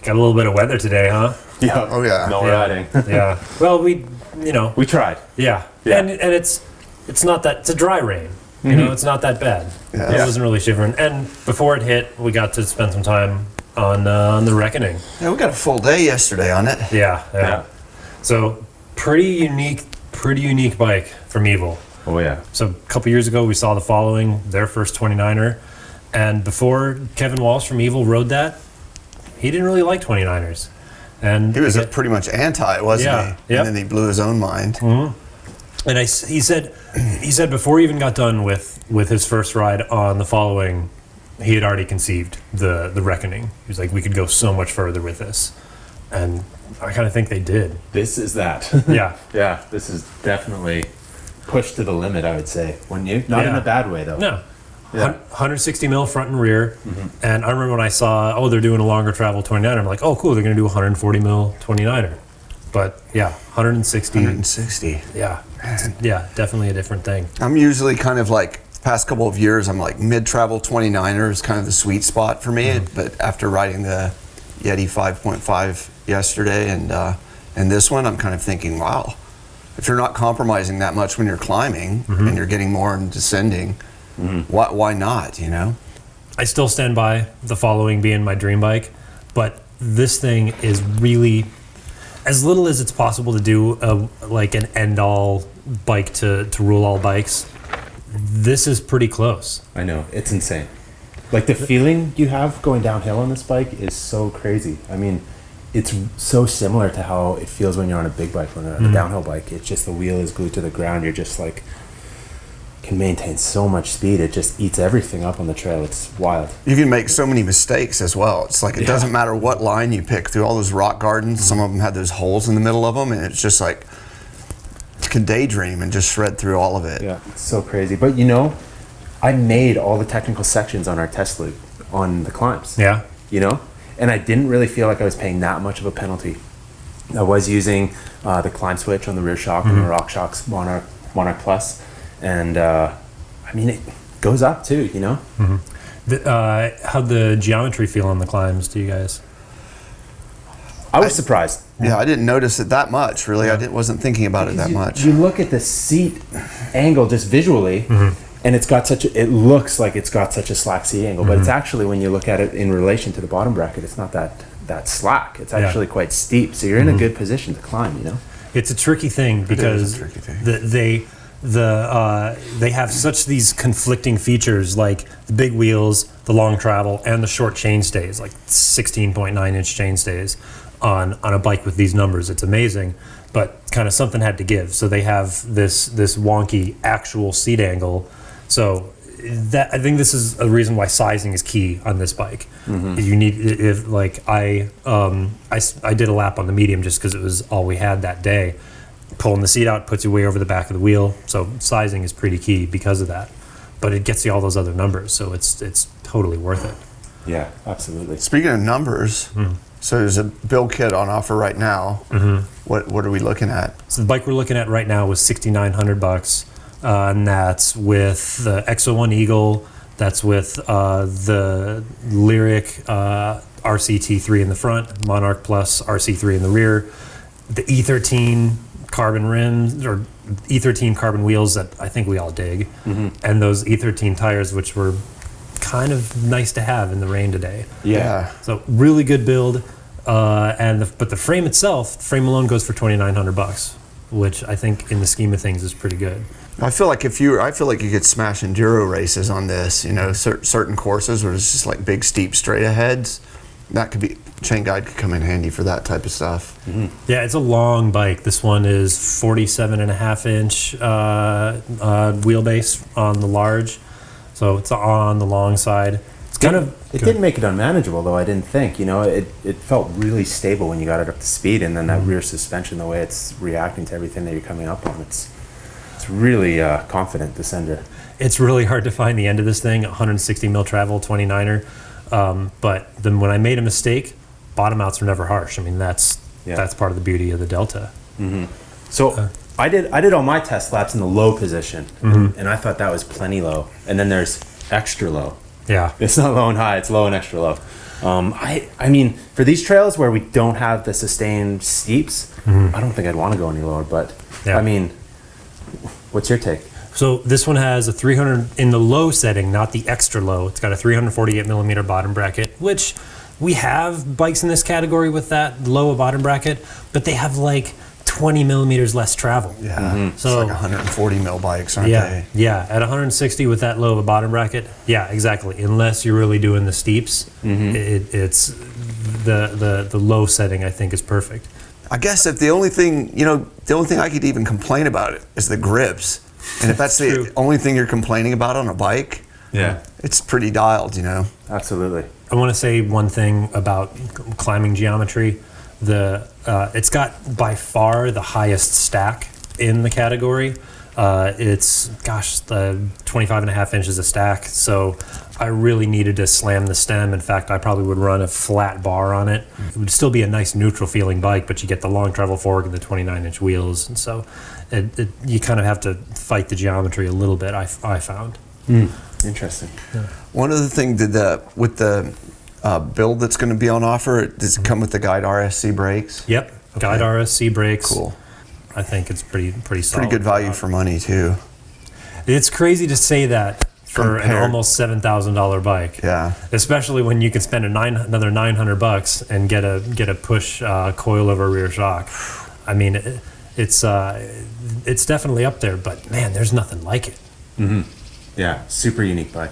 Got a little bit of weather today, huh? Yeah. Oh yeah. No riding. Yeah. Well, we tried. Yeah. And it's not that, it's a dry rain. You know, it's not that bad. Yeah. It wasn't really shivering. And before it hit, we got to spend some time on the Reckoning. Yeah, we got a full day yesterday on it. Yeah. So pretty unique bike from Evil. Oh yeah. So a couple years ago, we saw the following, their first 29er. And before Kevin Walsh from Evil rode that, he didn't really like 29ers. And He was pretty much anti, wasn't he? Yep. And then he blew his own mind. And he said before he even got done with his first ride on the following, he had already conceived the Reckoning. He was like, we could go so much further with this. And I kind of think they did. This is that. Yeah. Yeah. This is definitely pushed to the limit, I would say. Not in a bad way though. No. Yeah. 160 mil front and rear. And I remember when I saw, they're doing a longer travel 29er. I'm like, oh, cool, they're going to do a 140 mil 29er. But yeah, 160. 160. Yeah. Yeah, definitely a different thing. I'm usually kind of like, past couple of years, I'm like mid-travel 29er is kind of the sweet spot for me. But after riding the Yeti 5.5 yesterday and this one, I'm kind of thinking, wow, if you're not compromising that much when you're climbing and you're getting more and descending, why not, you know? I still stand by the following being my dream bike, but this thing is really, as little as it's possible to do like an end-all bike to rule all bikes, this is pretty close. I know. It's insane. Like the feeling you have going downhill on this bike is so crazy. I mean, it's so similar to how it feels when you're on a big bike, when you're on a downhill bike. It's just the wheel is glued to the ground. You're just like, can maintain so much speed. It just eats everything up on the trail. It's wild. You can make so many mistakes as well. It's like, it doesn't matter what line you pick through all those rock gardens. Some of them had those holes in the middle of them, and it's just like, you can daydream and just shred through all of it. Yeah, it's so crazy. But I made all the technical sections on our test loop on the climbs. Yeah. And I didn't really feel like I was paying that much of a penalty. I was using the climb switch on the rear shock and the Rock Shox Monarch Plus. And I mean, it goes up too, How'd the geometry feel on the climbs to you guys? I was surprised. Yeah, I didn't notice it that much, really. I wasn't thinking about it that much. You look at the seat angle just visually, and it looks like it's got such a slack seat angle, but it's actually, when you look at it in relation to the bottom bracket, it's not that slack. It's actually quite steep, so you're in a good position to climb, It's a tricky thing because they have such these conflicting features, like the big wheels, the long travel, and the short chain stays, like 16.9 inch chain stays on a bike with these numbers. It's amazing, but kind of something had to give. So they have this wonky actual seat angle. So I think this is a reason why sizing is key on this bike. You need, I did a lap on the medium just because it was all we had that day. Pulling the seat out puts you way over the back of the wheel, so sizing is pretty key because of that. But it gets you all those other numbers, so it's totally worth it. Yeah, absolutely. Speaking of numbers, so there's a build kit on offer right now. What are we looking at? So the bike we're looking at right now was $6,900, and that's with the Exo-1 Eagle. That's with the Lyric RCT3 in the front, Monarch Plus RC3 in the rear, the E13 carbon rims or E13 carbon wheels that I think we all dig, and those E13 tires, which were kind of nice to have in the rain today. Yeah. So really good build, but the frame itself, frame alone goes for $2,900, which I think in the scheme of things is pretty good. I feel like you could smash enduro races on this. Certain courses where it's just like big steep straight aheads. That could be, chain guide could come in handy for that type of stuff. Yeah, it's a long bike. This one is 47.5 inch wheelbase on the large, so it's on the long side. It's kind of. It didn't make it unmanageable though. I didn't think. It felt really stable when you got it up to speed, and then that rear suspension, the way it's reacting to everything that you're coming up on, it's really confident descender. It's really hard to find the end of this thing. 160 mil travel 29er. But then when I made a mistake, bottom outs are never harsh. I mean, that's part of the beauty of the Delta. So I did all my test laps in the low position, and I thought that was plenty low. And then there's extra low. Yeah. It's not low and high, it's low and extra low. I mean, for these trails where we don't have the sustained steeps, I don't think I'd want to go any lower. But Yeah. I mean, what's your take? So this one has a 300 in the low setting, not the extra low. It's got a 348 millimeter bottom bracket, which we have bikes in this category with that low bottom bracket, but they have like 20 millimeters less travel. Yeah, it's So- like 140 mil bikes, aren't Yeah, they? yeah. At 160 with that low of a bottom bracket, yeah, exactly. Unless you're really doing the steeps, it's the low setting. I think is perfect. I guess if the only thing I could even complain about it is the grips, and if that's the True. only thing you're complaining about on a bike, Yeah, it's pretty dialed, absolutely. I want to say one thing about climbing geometry. It's got by far the highest stack in the category. It's the 25 and a half inches of stack. So I really needed to slam the stem. In fact, I probably would run a flat bar on it. It would still be a nice neutral feeling bike, but you get the long travel fork and the 29-inch wheels. And so you kind of have to fight the geometry a little bit, I found. Interesting. One other thing, with the build that's going to be on offer, does it come with the Guide RSC brakes? Yep. Guide RSC brakes. Cool. I think it's pretty solid. Pretty good value for money too. It's crazy to say that for an Compared- almost $7,000 bike. Yeah. Especially when you can spend another $900 and get a push coilover rear shock. I mean, it's definitely up there, but man, there's nothing like it. Yeah, super unique bike.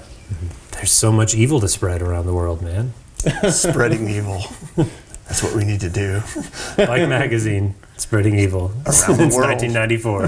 There's so much evil to spread around the world, man. Spreading evil. That's what we need to do. Bike magazine, spreading evil Around the since world. 1994.